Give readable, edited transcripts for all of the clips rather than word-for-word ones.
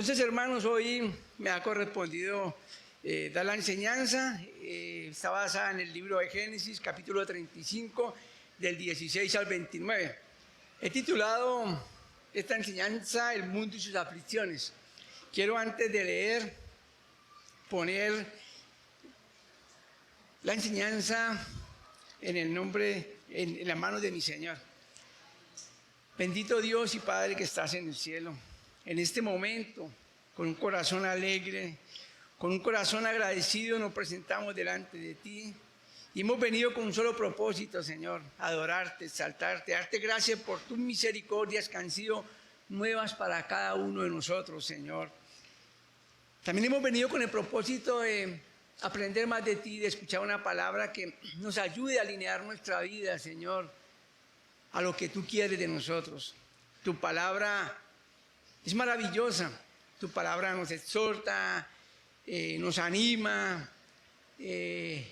Entonces, hermanos, hoy me ha correspondido dar la enseñanza. Está basada en el libro de Génesis, capítulo 35, del 16 al 29. He titulado esta enseñanza El mundo y sus aflicciones. Quiero, antes de leer, poner la enseñanza en la mano de mi Señor. Bendito Dios y Padre que estás en el cielo. En este momento, con un corazón alegre, con un corazón agradecido, nos presentamos delante de ti. Y hemos venido con un solo propósito, Señor: adorarte, exaltarte, darte gracias por tus misericordias que han sido nuevas para cada uno de nosotros, Señor. También hemos venido con el propósito de aprender más de ti, de escuchar una palabra que nos ayude a alinear nuestra vida, Señor, a lo que tú quieres de nosotros. Tu palabra es maravillosa. Tu palabra nos exhorta, nos anima,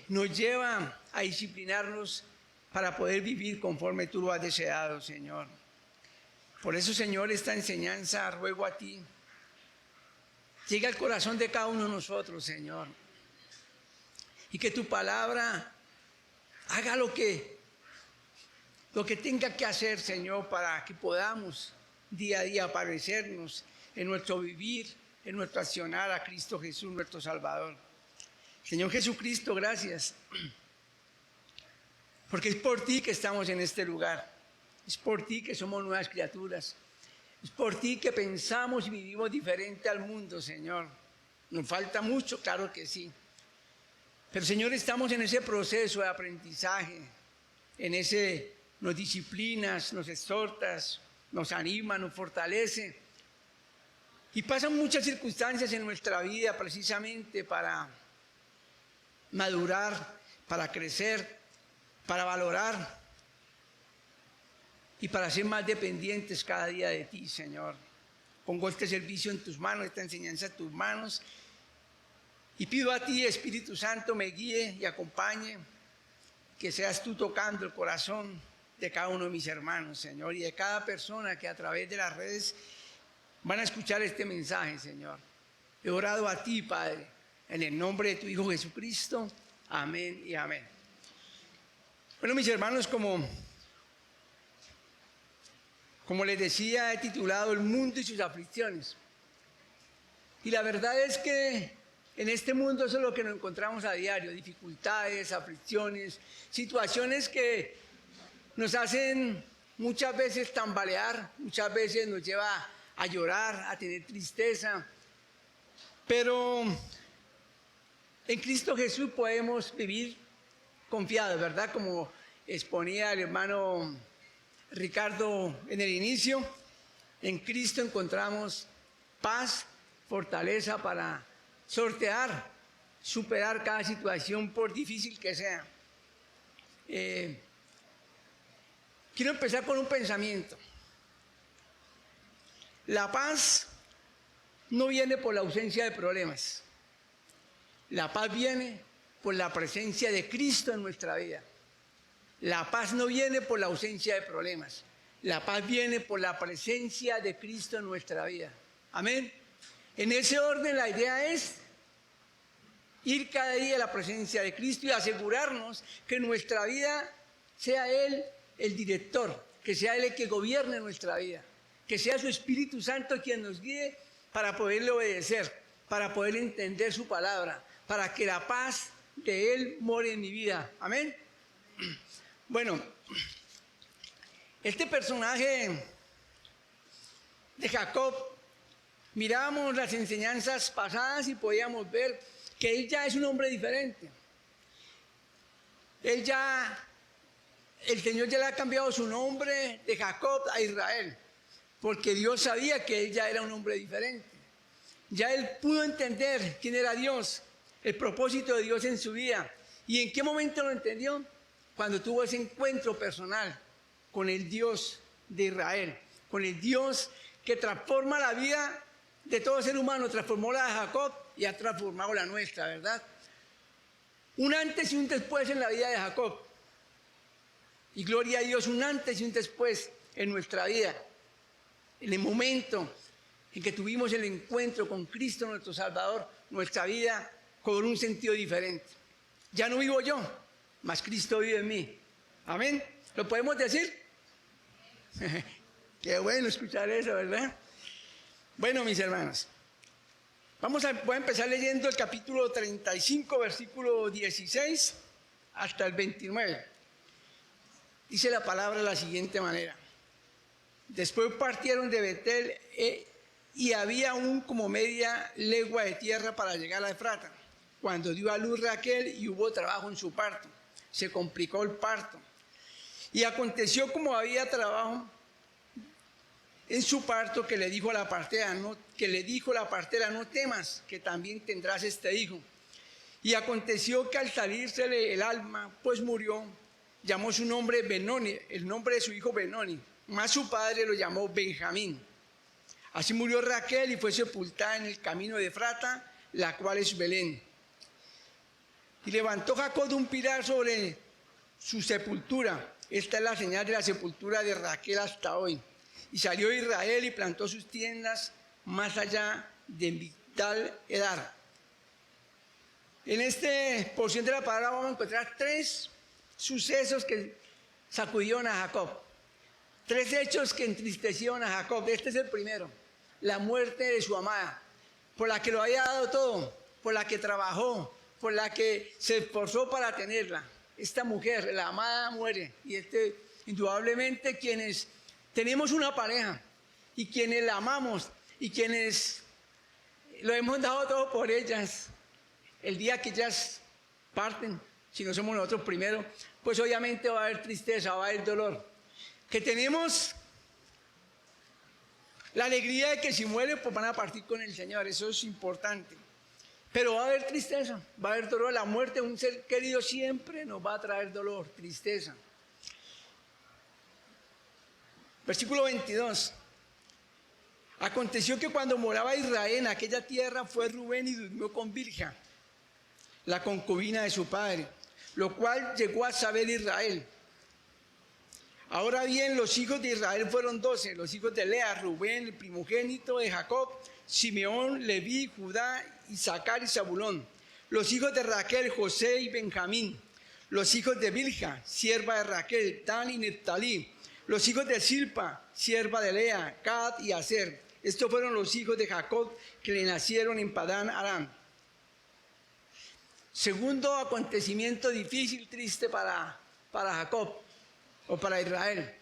nos lleva a disciplinarnos para poder vivir conforme tú lo has deseado, Señor. Por eso, Señor, esta enseñanza ruego a ti, llegue al corazón de cada uno de nosotros, Señor, y que tu palabra haga lo que tenga que hacer, Señor, para que podamos día a día parecernos en nuestro vivir, en nuestro accionar a Cristo Jesús, nuestro Salvador. Señor Jesucristo, gracias, porque es por ti que estamos en este lugar, es por ti que somos nuevas criaturas, es por ti que pensamos y vivimos diferente al mundo, Señor. Nos falta mucho, claro que sí, pero, Señor, estamos en ese proceso de aprendizaje, nos disciplinas, nos exhortas, nos anima, nos fortalece. Y pasan muchas circunstancias en nuestra vida precisamente para madurar, para crecer, para valorar y para ser más dependientes cada día de ti, Señor. Pongo este servicio en tus manos, esta enseñanza en tus manos, y pido a ti, Espíritu Santo, me guíe y acompañe, que seas tú tocando el corazón de cada uno de mis hermanos, Señor, y de cada persona que a través de las redes van a escuchar este mensaje, Señor. He orado a ti, Padre, en el nombre de tu Hijo Jesucristo. Amén y amén. Bueno, mis hermanos, como les decía, he titulado El mundo y sus aflicciones. Y la verdad es que en este mundo eso es lo que nos encontramos a diario: dificultades, aflicciones, situaciones que nos hacen muchas veces tambalear, muchas veces nos lleva a llorar, a tener tristeza. Pero en Cristo Jesús podemos vivir confiados, ¿verdad? Como exponía el hermano Ricardo en el inicio, en Cristo encontramos paz, fortaleza para sortear, superar cada situación por difícil que sea. Quiero empezar con un pensamiento. La paz no viene por la ausencia de problemas. La paz viene por la presencia de Cristo en nuestra vida. La paz no viene por la ausencia de problemas. La paz viene por la presencia de Cristo en nuestra vida. Amén. En ese orden, la idea es ir cada día a la presencia de Cristo y asegurarnos que en nuestra vida sea Él el director, que sea Él el que gobierne nuestra vida, que sea su Espíritu Santo quien nos guíe para poderle obedecer, para poder entender su palabra, para que la paz de Él more en mi vida. Amén. Bueno, este personaje de Jacob, mirábamos las enseñanzas pasadas y podíamos ver que él ya es un hombre diferente. El Señor ya le ha cambiado su nombre de Jacob a Israel, porque Dios sabía que él ya era un hombre diferente. Ya él pudo entender quién era Dios, el propósito de Dios en su vida. ¿Y en qué momento lo entendió? Cuando tuvo ese encuentro personal con el Dios de Israel, con el Dios que transforma la vida de todo ser humano. Transformó la de Jacob y ha transformado la nuestra, ¿verdad? Un antes y un después en la vida de Jacob. Y gloria a Dios, un antes y un después en nuestra vida. En el momento en que tuvimos el encuentro con Cristo nuestro Salvador, nuestra vida cobró un sentido diferente. Ya no vivo yo, mas Cristo vive en mí. Amén. ¿Lo podemos decir? Qué bueno escuchar eso, ¿verdad? Bueno, mis hermanos, voy a empezar leyendo el capítulo 35, versículo 16 hasta el 29. Dice la palabra de la siguiente manera. Después partieron de Betel y había aún como media legua de tierra para llegar a Efrata. Cuando dio a luz Raquel y hubo trabajo en su parto, se complicó el parto. Y aconteció como había trabajo en su parto que le dijo la partera, no temas, que también tendrás este hijo. Y aconteció que al salírsele el alma, pues murió, llamó su nombre Benoni, el nombre de su hijo Benoni, mas su padre lo llamó Benjamín. Así murió Raquel y fue sepultada en el camino de Efrata, la cual es Belén. Y levantó Jacob un pilar sobre su sepultura. Esta es la señal de la sepultura de Raquel hasta hoy. Y salió Israel y plantó sus tiendas más allá de Migdal Edar. En esta porción de la palabra vamos a encontrar 3 sucesos que sacudieron a Jacob. 3 hechos que entristecieron a Jacob. Este es el primero, la muerte de su amada, por la que lo había dado todo, por la que trabajó, por la que se esforzó para tenerla. Esta mujer, la amada, muere. Y indudablemente quienes tenemos una pareja y quienes la amamos y quienes lo hemos dado todo por ellas, el día que ellas parten, si no somos nosotros primero, pues obviamente va a haber tristeza, va a haber dolor. Que tenemos la alegría de que si mueren, pues van a partir con el Señor, eso es importante. Pero va a haber tristeza, va a haber dolor. La muerte de un ser querido siempre nos va a traer dolor, tristeza. Versículo 22. Aconteció que cuando moraba Israel en aquella tierra, fue Rubén y durmió con Bilha, la concubina de su padre, lo cual llegó a saber Israel. Ahora bien, los hijos de Israel fueron 12, los hijos de Lea, Rubén, el primogénito de Jacob, Simeón, Leví, Judá, Isaacar y Zabulón. Los hijos de Raquel, José y Benjamín. Los hijos de Bilha, sierva de Raquel, Dan y Neftalí. Los hijos de Silpa, sierva de Lea, Gad y Aser. Estos fueron los hijos de Jacob que le nacieron en Padán Aram. Segundo acontecimiento difícil, triste para Jacob o para Israel.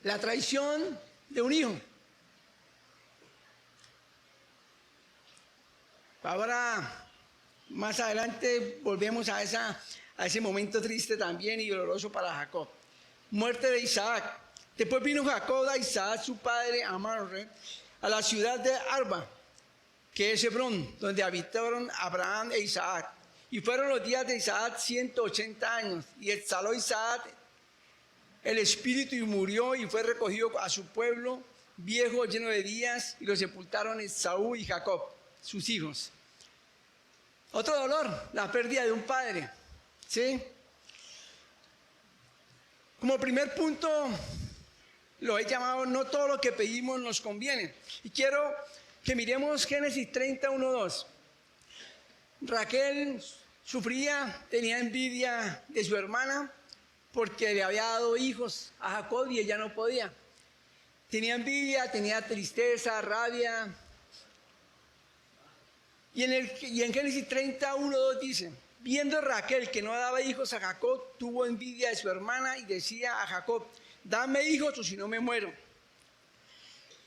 La traición de un hijo. Ahora, más adelante, volvemos a ese momento triste también y doloroso para Jacob. Muerte de Isaac. Después vino Jacob a Isaac, su padre, a Mamre, a la ciudad de Arba, que es Hebrón, donde habitaron Abraham e Isaac. Y fueron los días de Isaac 180 años. Y exhaló Isaac el espíritu y murió y fue recogido a su pueblo, viejo, lleno de días, y lo sepultaron Esaú y Jacob, sus hijos. Otro dolor, la pérdida de un padre. ¿Sí? Como primer punto, lo he llamado, no todo lo que pedimos nos conviene. Y quiero que miremos Génesis 31:2. Raquel sufría, tenía envidia de su hermana porque le había dado hijos a Jacob y ella no podía. Tenía envidia, tenía tristeza, rabia. Y en Génesis 31:2 dice: viendo Raquel que no daba hijos a Jacob, tuvo envidia de su hermana y decía a Jacob: dame hijos o si no me muero.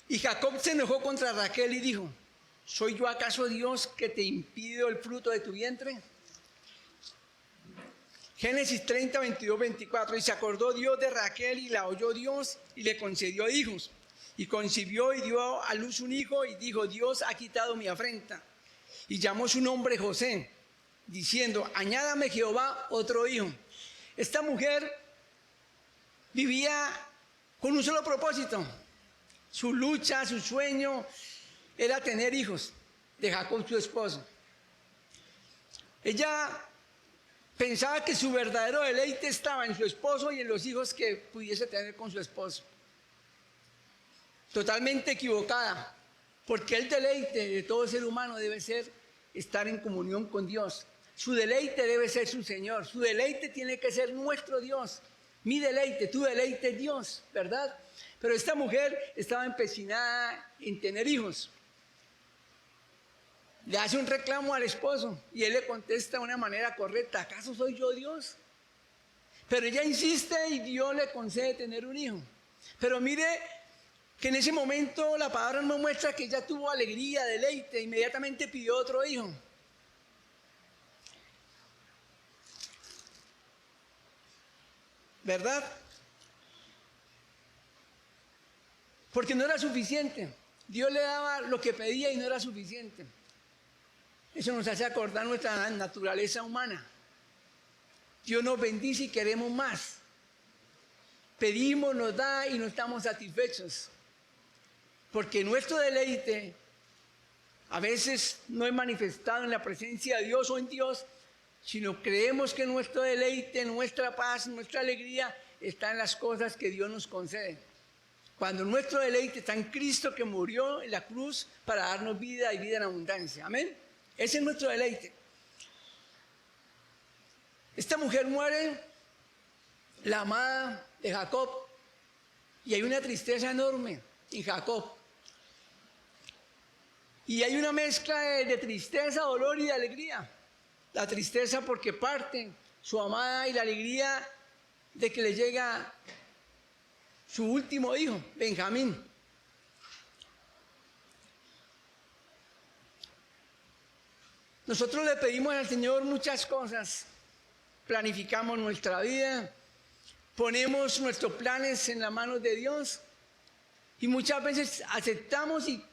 Y Jacob se enojó contra Raquel y dijo: ¿soy yo acaso Dios que te impido el fruto de tu vientre? Génesis 30, 22, 24. Y se acordó Dios de Raquel y la oyó Dios y le concedió hijos. Y concibió y dio a luz un hijo y dijo: Dios ha quitado mi afrenta. Y llamó su nombre José, diciendo: añádame Jehová otro hijo. Esta mujer vivía con un solo propósito. Su lucha, su sueño era tener hijos de Jacob, su esposo. Ella pensaba que su verdadero deleite estaba en su esposo y en los hijos que pudiese tener con su esposo. totalmente equivocada, porque el deleite de todo ser humano debe ser estar en comunión con Dios. Su deleite debe ser su Señor, su deleite tiene que ser nuestro Dios. Mi deleite, tu deleite es Dios, ¿verdad? Pero esta mujer estaba empecinada en tener hijos. Le hace un reclamo al esposo y él le contesta de una manera correcta: ¿acaso soy yo Dios? Pero ella insiste y Dios le concede tener un hijo. Pero mire que en ese momento la palabra nos muestra que ella tuvo alegría, deleite, inmediatamente pidió otro hijo. ¿Verdad? Porque no era suficiente. Dios le daba lo que pedía y no era suficiente. Eso nos hace acordar nuestra naturaleza humana. Dios nos bendice y queremos más. Pedimos, nos da y no estamos satisfechos. Porque nuestro deleite a veces no es manifestado en la presencia de Dios o en Dios, sino creemos que nuestro deleite, nuestra paz, nuestra alegría está en las cosas que Dios nos concede. Cuando nuestro deleite está en Cristo, que murió en la cruz para darnos vida y vida en abundancia. Amén. Ese es nuestro deleite. Esta mujer muere, la amada de Jacob, y hay una tristeza enorme en Jacob. Y hay una mezcla de tristeza, dolor y de alegría. La tristeza porque parte su amada y la alegría de que le llega su último hijo, Benjamín. Nosotros le pedimos al Señor muchas cosas. Planificamos nuestra vida, ponemos nuestros planes en las manos de Dios y muchas veces aceptamos y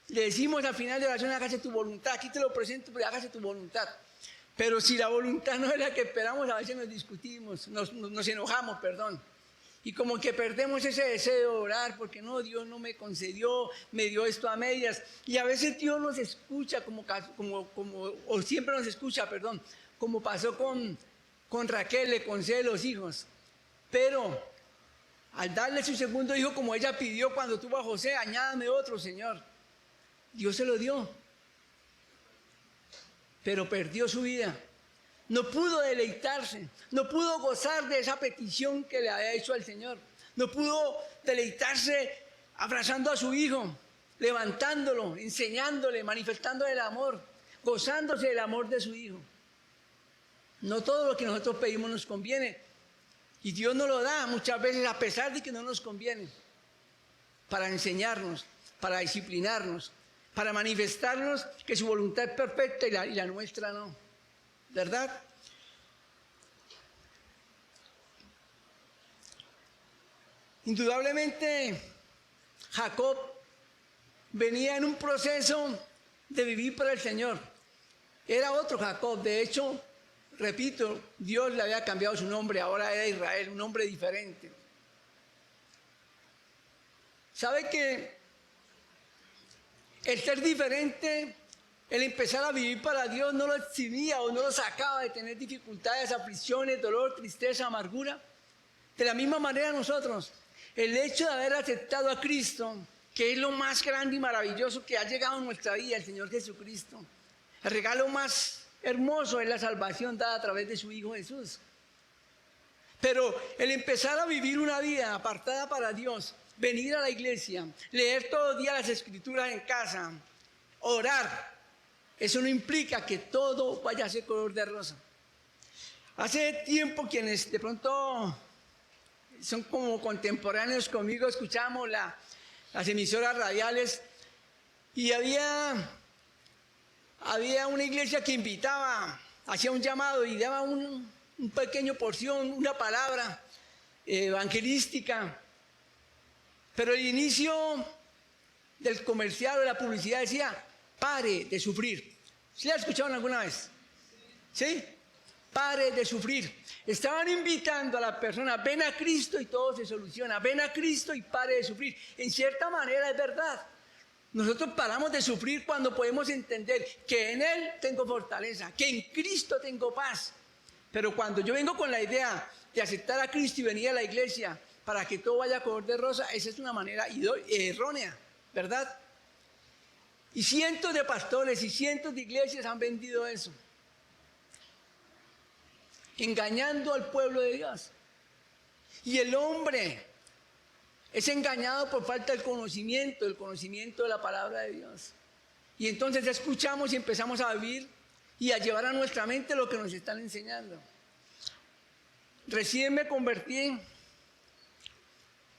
le decimos al final de la oración: hágase tu voluntad. Aquí te lo presento, pero hágase tu voluntad. Pero si la voluntad no es la que esperamos, a veces nos discutimos, nos enojamos, perdón. Y como que perdemos ese deseo de orar, porque no, Dios no me concedió, me dio esto a medias. Y a veces Dios nos escucha, o siempre nos escucha, perdón, como pasó con Raquel, le concede los hijos. Pero al darle su segundo hijo, como ella pidió cuando tuvo a José: añádame otro, Señor. Dios se lo dio. Pero perdió su vida. No pudo deleitarse, no pudo gozar de esa petición que le había hecho al Señor. No pudo deleitarse abrazando a su hijo, levantándolo, enseñándole, manifestándole el amor, gozándose del amor de su hijo. No todo lo que nosotros pedimos nos conviene. Y Dios nos lo da muchas veces a pesar de que no nos conviene. Para enseñarnos, para disciplinarnos, para manifestarnos que su voluntad es perfecta y la nuestra no. ¿Verdad? Indudablemente, Jacob venía en un proceso de vivir para el Señor. Era otro Jacob. De hecho, repito, Dios le había cambiado su nombre. Ahora era Israel, un nombre diferente. ¿Sabe que el ser diferente, el empezar a vivir para Dios, no lo eximía o no lo sacaba de tener dificultades, aflicciones, dolor, tristeza, amargura? De la misma manera nosotros, el hecho de haber aceptado a Cristo, que es lo más grande y maravilloso que ha llegado en nuestra vida, el Señor Jesucristo, el regalo más hermoso es la salvación dada a través de su Hijo Jesús. Pero el empezar a vivir una vida apartada para Dios, venir a la iglesia, leer todos los días las Escrituras en casa, orar, eso no implica que todo vaya a ser color de rosa. Hace tiempo quienes de pronto son como contemporáneos conmigo escuchamos las emisoras radiales y había una iglesia que invitaba, hacía un llamado y daba un pequeño porción, una palabra evangelística. Pero el inicio del comercial o de la publicidad decía: pare de sufrir. ¿Sí la escucharon alguna vez? ¿Sí? Pare de sufrir. Estaban invitando a la persona: ven a Cristo y todo se soluciona. Ven a Cristo y pare de sufrir. En cierta manera es verdad. Nosotros paramos de sufrir cuando podemos entender que en Él tengo fortaleza, que en Cristo tengo paz. Pero cuando yo vengo con la idea de aceptar a Cristo y venir a la iglesia para que todo vaya a color de rosa, esa es una manera errónea, ¿verdad? Y cientos de pastores y cientos de iglesias han vendido eso, engañando al pueblo de Dios. Y el hombre es engañado por falta del conocimiento de la palabra de Dios. Y entonces escuchamos y empezamos a vivir y a llevar a nuestra mente lo que nos están enseñando. Recién me convertí,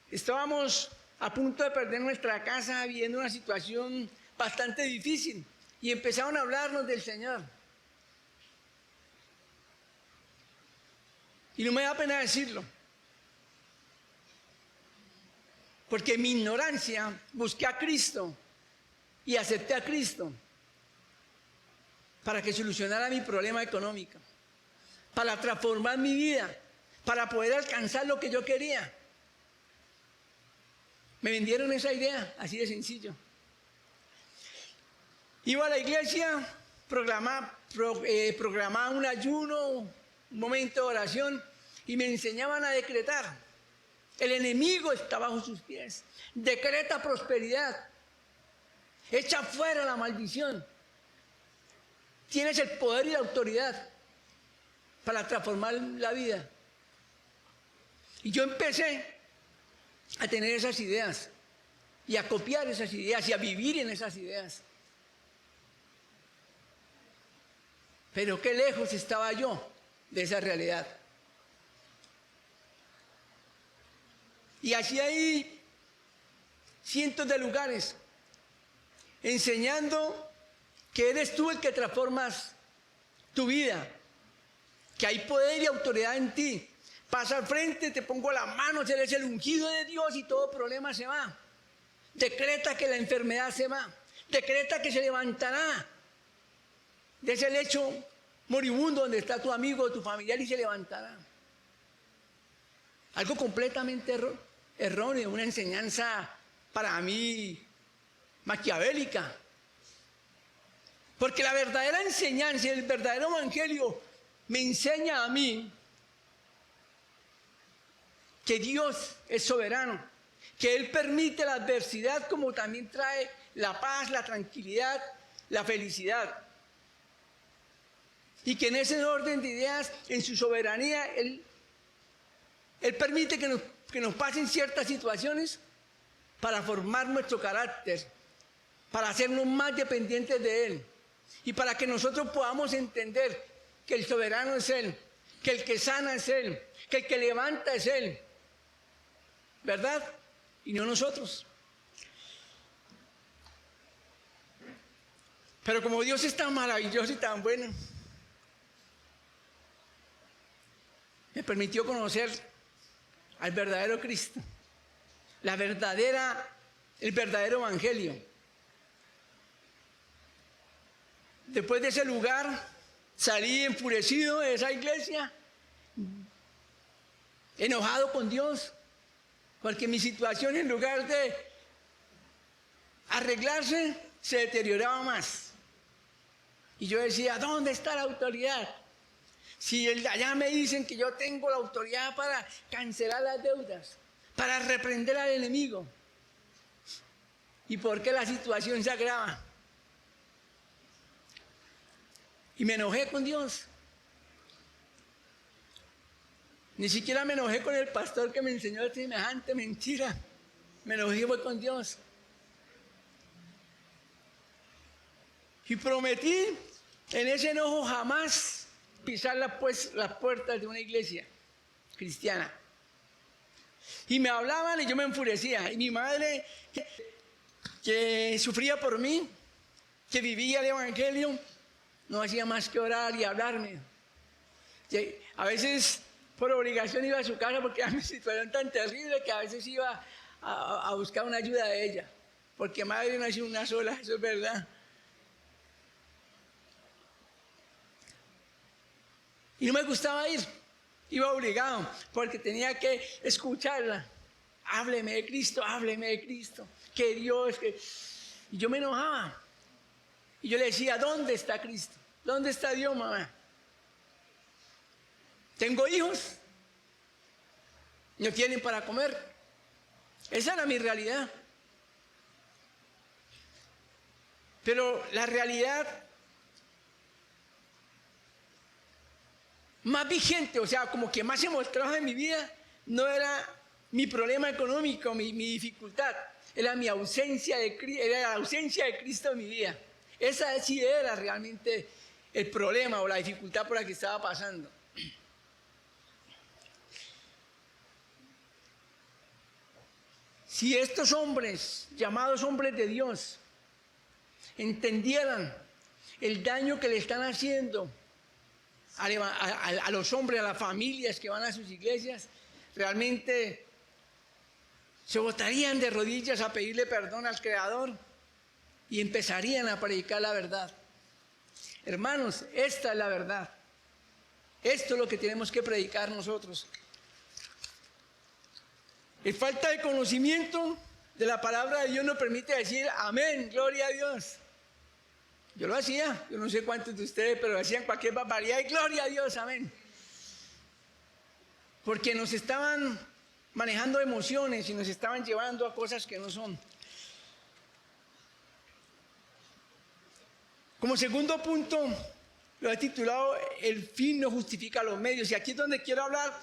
estábamos a punto de perder nuestra casa, viviendo una situación bastante difícil, y empezaron a hablarnos del Señor. Y no me da pena decirlo, porque en mi ignorancia busqué a Cristo y acepté a Cristo para que solucionara mi problema económico, para transformar mi vida, para poder alcanzar lo que yo quería. Me vendieron esa idea, así de sencillo. Iba a la iglesia, programaba un ayuno, un momento de oración, y me enseñaban a decretar. El enemigo está bajo sus pies. Decreta prosperidad. Echa fuera la maldición. Tienes el poder y la autoridad para transformar la vida. Y yo empecé a tener esas ideas y a copiar esas ideas y a vivir en esas ideas. Pero qué lejos estaba yo de esa realidad. Y así hay cientos de lugares enseñando que eres tú el que transformas tu vida, que hay poder y autoridad en ti. Pasa al frente, te pongo las manos, eres el ungido de Dios y todo problema se va. Decreta que la enfermedad se va. Decreta que se levantará de ese lecho moribundo donde está tu amigo o tu familiar y se levantará. Algo completamente erróneo, una enseñanza para mí maquiavélica. Porque la verdadera enseñanza, el verdadero evangelio me enseña a mí que Dios es soberano, que Él permite la adversidad como también trae la paz, la tranquilidad, la felicidad. Y que en ese orden de ideas, en su soberanía, Él permite que nos pasen ciertas situaciones para formar nuestro carácter, para hacernos más dependientes de Él y para que nosotros podamos entender que el soberano es Él, que el que sana es Él, que el que levanta es Él, ¿verdad? Y no nosotros. Pero como Dios es tan maravilloso y tan bueno, me permitió conocer al verdadero Cristo, el verdadero evangelio. Después de ese lugar, salí enfurecido de esa iglesia, enojado con Dios, porque mi situación, en lugar de arreglarse, se deterioraba más. Y yo decía, ¿dónde está la autoridad? Si allá me dicen que yo tengo la autoridad para cancelar las deudas, para reprender al enemigo. ¿Y por qué la situación se agrava? Y me enojé con Dios. Ni siquiera me enojé con el pastor que me enseñó semejante mentira. Me enojé con Dios. Y prometí en ese enojo jamás pisar las puertas de una iglesia cristiana. Y me hablaban y yo me enfurecía. Y mi madre, que sufría por mí, que vivía el evangelio, no hacía más que orar y hablarme. A veces por obligación iba a su casa porque era una situación tan terrible que a veces iba a buscar una ayuda de ella. Porque madre no es una sola, eso es verdad. Y no me gustaba ir, iba obligado, porque tenía que escucharla. Hábleme de Cristo, que Dios, que... Y yo me enojaba. Y yo le decía, ¿dónde está Cristo? ¿Dónde está Dios, mamá? ¿Tengo hijos? no tienen para comer. Esa era mi realidad. Pero la realidad más vigente, o sea, como que más se mostraba en mi vida, no era mi problema económico, mi dificultad, era mi ausencia era la ausencia de Cristo en mi vida. Esa sí era realmente el problema o la dificultad por la que estaba pasando. Si estos hombres, llamados hombres de Dios, entendieran el daño que le están haciendo a los hombres, a las familias que van a sus iglesias, realmente se botarían de rodillas a pedirle perdón al Creador y empezarían a predicar la verdad. Hermanos, esta es la verdad. Esto es lo que tenemos que predicar nosotros. La falta de conocimiento de la palabra de Dios nos permite decir amén, gloria a Dios. Yo lo hacía, yo no sé cuántos de ustedes, pero hacían cualquier barbaridad y gloria a Dios, amén. Porque nos estaban manejando emociones y nos estaban llevando a cosas que no son. Como segundo punto, lo he titulado El fin no justifica los medios. Y aquí es donde quiero hablar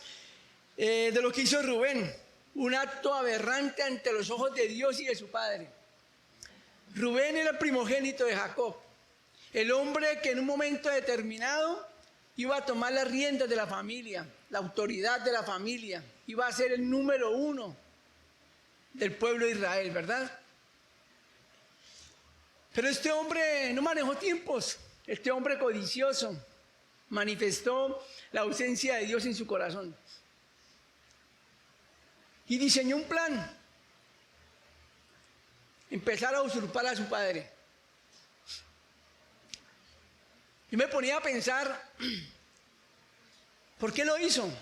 de lo que hizo Rubén. Un acto aberrante ante los ojos de Dios y de su padre. Rubén era el primogénito de Jacob. El hombre que en un momento determinado iba a tomar las riendas de la familia, la autoridad de la familia. Iba a ser el número 1 del pueblo de Israel, ¿verdad? Pero este hombre no manejó tiempos. Este hombre codicioso manifestó la ausencia de Dios en su corazón. Y diseñó un plan. Empezar a usurpar a su padre. Yo me ponía a pensar, ¿por qué lo hizo?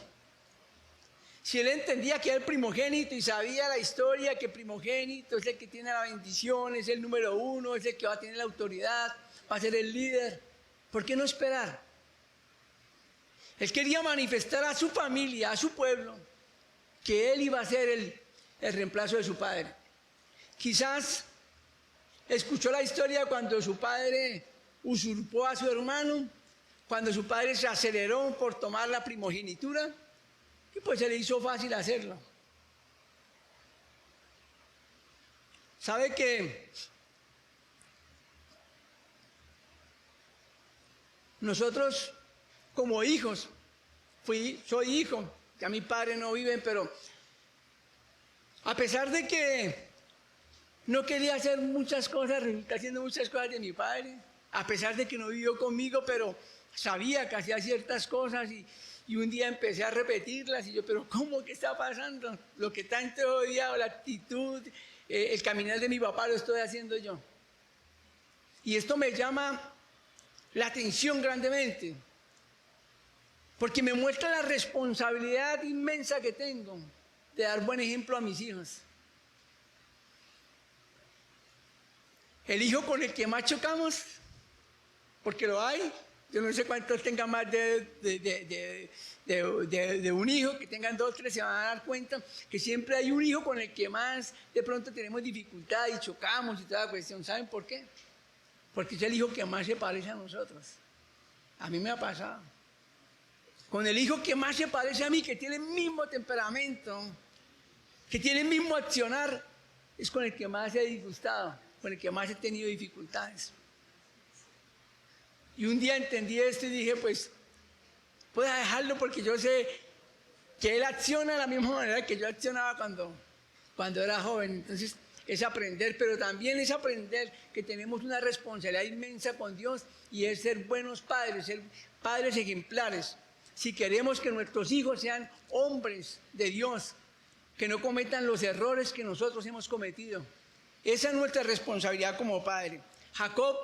Si él entendía que era el primogénito y sabía la historia, que el primogénito es el que tiene la bendición, es el número 1, es el que va a tener la autoridad, va a ser el líder, ¿por qué no esperar? Él quería manifestar a su familia, a su pueblo, que él iba a ser el reemplazo de su padre. Quizás escuchó la historia cuando su padre usurpó a su hermano, cuando su padre se aceleró por tomar la primogenitura, y pues se le hizo fácil hacerlo. ¿Sabe que nosotros como hijos, soy hijo, ya mis padres no viven, pero a pesar de que no quería hacer muchas cosas, resulté haciendo muchas cosas de mi padre, a pesar de que no vivió conmigo, pero sabía que hacía ciertas cosas y un día empecé a repetirlas y yo, pero ¿cómo que está pasando? Lo que tanto he odiado, la actitud, el caminar de mi papá lo estoy haciendo yo. Y esto me llama la atención grandemente, porque me muestra la responsabilidad inmensa que tengo de dar buen ejemplo a mis hijos. El hijo con el que más chocamos, porque lo hay, yo no sé cuántos tengan más de un hijo, que tengan 2, 3, se van a dar cuenta que siempre hay un hijo con el que más de pronto tenemos dificultad y chocamos y toda la cuestión. ¿Saben por qué? Porque es el hijo que más se parece a nosotros. A mí me ha pasado. Con el hijo que más se parece a mí, que tiene el mismo temperamento, que tiene el mismo accionar, es con el que más he disgustado, con el que más he tenido dificultades. Y un día entendí esto y dije, pues, voy a dejarlo porque yo sé que él acciona de la misma manera que yo accionaba cuando era joven. Entonces, es aprender, pero también es aprender que tenemos una responsabilidad inmensa con Dios y es ser buenos padres, ser padres ejemplares. Si queremos que nuestros hijos sean hombres de Dios, que no cometan los errores que nosotros hemos cometido. Esa es nuestra responsabilidad como padre. Jacob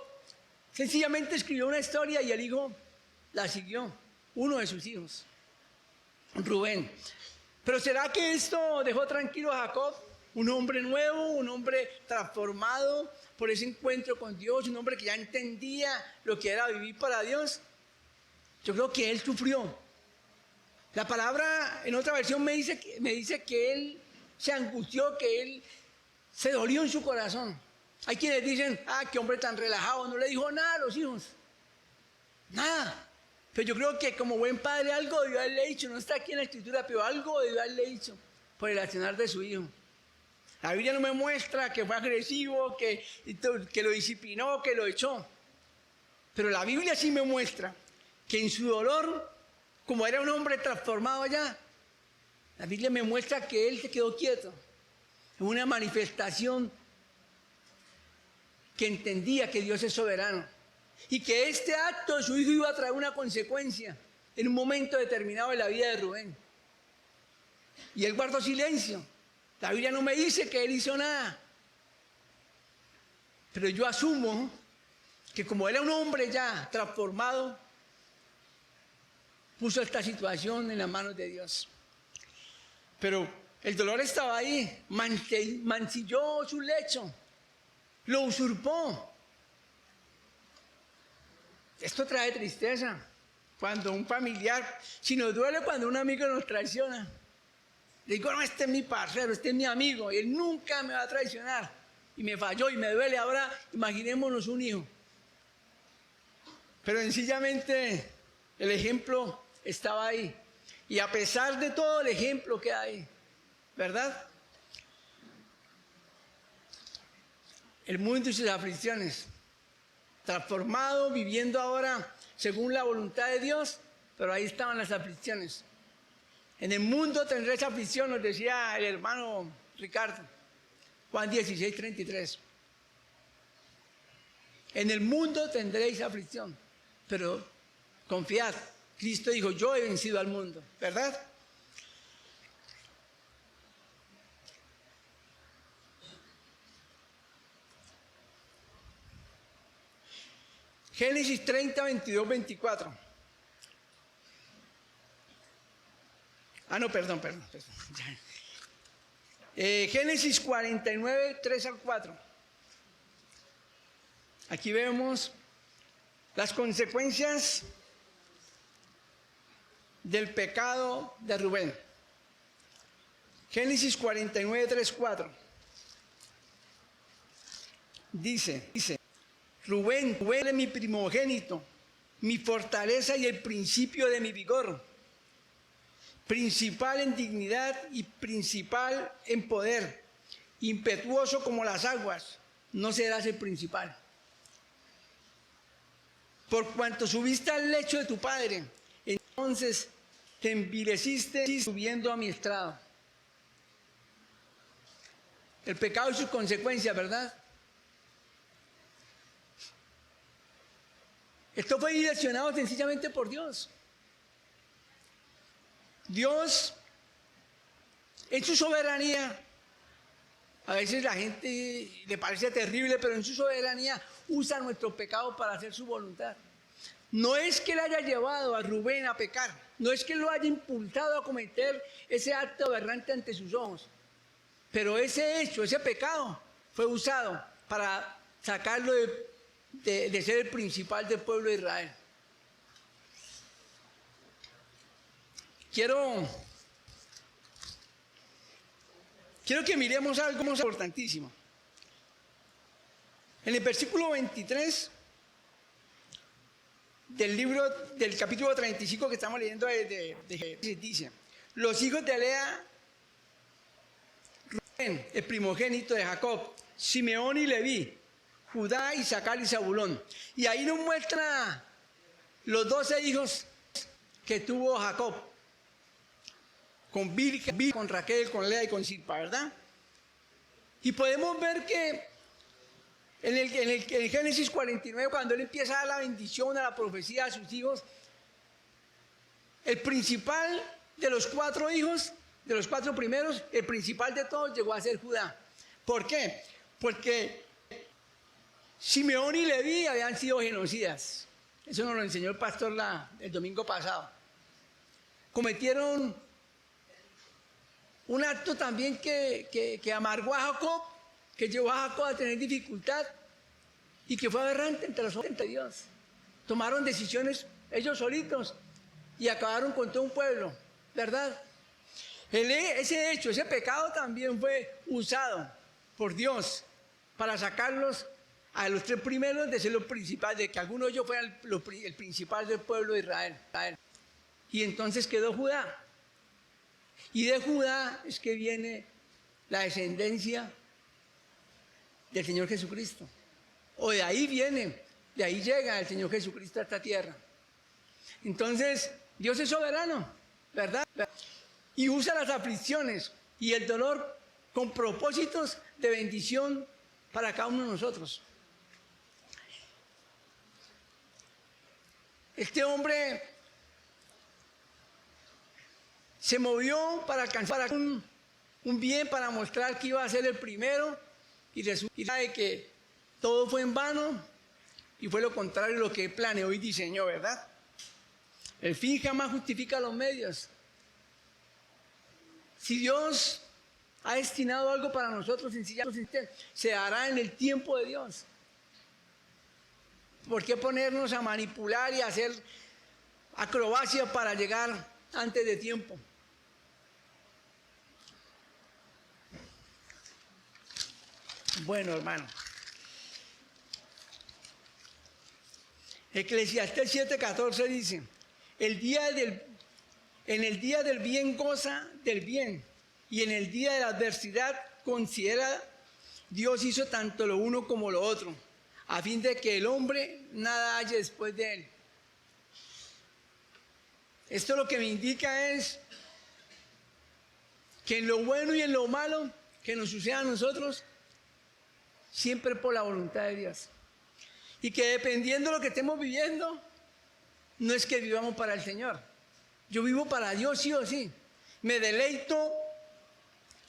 sencillamente escribió una historia y el hijo la siguió, uno de sus hijos, Rubén. Pero ¿será que esto dejó tranquilo a Jacob? Un hombre nuevo, un hombre transformado por ese encuentro con Dios, un hombre que ya entendía lo que era vivir para Dios. Yo creo que él sufrió. La palabra en otra versión me dice que él se angustió, que él se dolió en su corazón. Hay quienes dicen, qué hombre tan relajado, no le dijo nada a los hijos. Nada. Pero yo creo que como buen padre algo debió haberle dicho, no está aquí en la escritura, pero algo debió haberle dicho por el accionar de su hijo. La Biblia no me muestra que fue agresivo, que lo disciplinó, que lo echó. Pero la Biblia sí me muestra que en su dolor, como era un hombre transformado allá, la Biblia me muestra que él se quedó quieto. En una manifestación que entendía que Dios es soberano. Y que este acto de su hijo iba a traer una consecuencia en un momento determinado de la vida de Rubén. Y él guardó silencio. La Biblia no me dice que él hizo nada. Pero yo asumo que como era un hombre ya transformado, puso esta situación en las manos de Dios. Pero el dolor estaba ahí, mancilló su lecho, lo usurpó. Esto trae tristeza. Cuando un familiar, si nos duele cuando un amigo nos traiciona. Le digo, no, este es mi parcero, este es mi amigo, y él nunca me va a traicionar. Y me falló y me duele. Ahora imaginémonos un hijo. Pero sencillamente el ejemplo estaba ahí. Y a pesar de todo el ejemplo que hay, ¿verdad? El mundo y sus aflicciones. Transformado, viviendo ahora según la voluntad de Dios, pero ahí estaban las aflicciones. En el mundo tendréis aflicción, nos decía el hermano Ricardo, Juan 16, 33. En el mundo tendréis aflicción, pero confiad. Cristo dijo, yo he vencido al mundo, ¿verdad? Génesis 30, 22, 24. Perdón. Génesis 49, 3 al 4. Aquí vemos las consecuencias del pecado de Rubén. Génesis 49, 3, 4. Dice, Rubén es mi primogénito, mi fortaleza y el principio de mi vigor, principal en dignidad y principal en poder, impetuoso como las aguas, no serás el principal. Por cuanto subiste al lecho de tu padre, entonces te envileciste subiendo a mi estrado. El pecado y sus consecuencias, ¿verdad? Esto fue direccionado sencillamente por Dios. Dios, en su soberanía, a veces la gente le parece terrible, pero en su soberanía usa nuestro pecado para hacer su voluntad. No es que él haya llevado a Rubén a pecar, no es que lo haya impulsado a cometer ese acto aberrante ante sus ojos, pero ese hecho, ese pecado, fue usado para sacarlo de ser el principal del pueblo de Israel. Quiero que miremos algo más importantísimo. En el versículo 23 del capítulo 35 que estamos leyendo dice: los hijos de Lea, Rubén, el primogénito de Jacob, Simeón y Leví, Judá, Isaacar y Zabulón. Y ahí nos muestra los 12 hijos que tuvo Jacob, con Bilha, con Raquel, con Lea y con Silpa, ¿verdad? Y podemos ver que en el Génesis 49, cuando él empieza a dar la bendición, a la profecía a sus hijos, el principal de los 4 hijos, de los 4 primeros, el principal de todos llegó a ser Judá. ¿Por qué? Porque Simeón y Leví habían sido genocidas. Eso nos lo enseñó el pastor el domingo pasado. Cometieron un acto también que amargó a Jacob, que llevó a Jacob a tener dificultad y que fue aberrante entre los hombres de Dios. Tomaron decisiones ellos solitos y acabaron con todo un pueblo. ¿verdad? Ese hecho, ese pecado también fue usado por Dios para sacarlos a los tres primeros de ser los principales, de que alguno de ellos fuera el principal del pueblo de Israel. Y entonces quedó Judá. Y de Judá es que viene la descendencia del Señor Jesucristo. O de ahí viene, de ahí llega el Señor Jesucristo a esta tierra. Entonces, Dios es soberano, ¿verdad? Y usa las aflicciones y el dolor con propósitos de bendición para cada uno de nosotros. Este hombre se movió para alcanzar un bien, para mostrar que iba a ser el primero, y resulta de que todo fue en vano y fue lo contrario de lo que planeó y diseñó, ¿verdad? El fin jamás justifica los medios. Si Dios ha destinado algo para nosotros, sencillamente se hará en el tiempo de Dios. ¿Por qué ponernos a manipular y a hacer acrobacia para llegar antes de tiempo? Bueno, hermano. Eclesiastés 7:14 dice: en el día del bien goza del bien, y en el día de la adversidad considera. Dios hizo tanto lo uno como lo otro, a fin de que el hombre nada halle después de él. Esto lo que me indica es que en lo bueno y en lo malo que nos suceda a nosotros, siempre por la voluntad de Dios. Y que dependiendo de lo que estemos viviendo, no es que vivamos para el Señor. Yo vivo para Dios sí o sí. Me deleito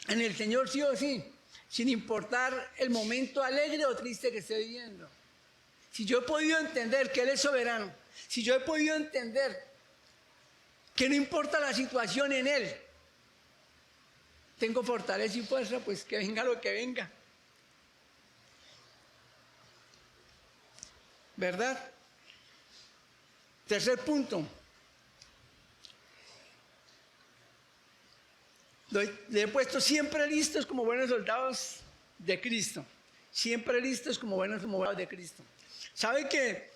en el Señor sí o sí, sin importar el momento alegre o triste que esté viviendo. Si yo he podido entender que Él es soberano, si yo he podido entender que no importa la situación en Él, tengo fortaleza y fuerza, pues que venga lo que venga. ¿Verdad? Tercer punto. Le he puesto siempre listos como buenos soldados de Cristo. Siempre listos como buenos soldados de Cristo. ¿Sabe que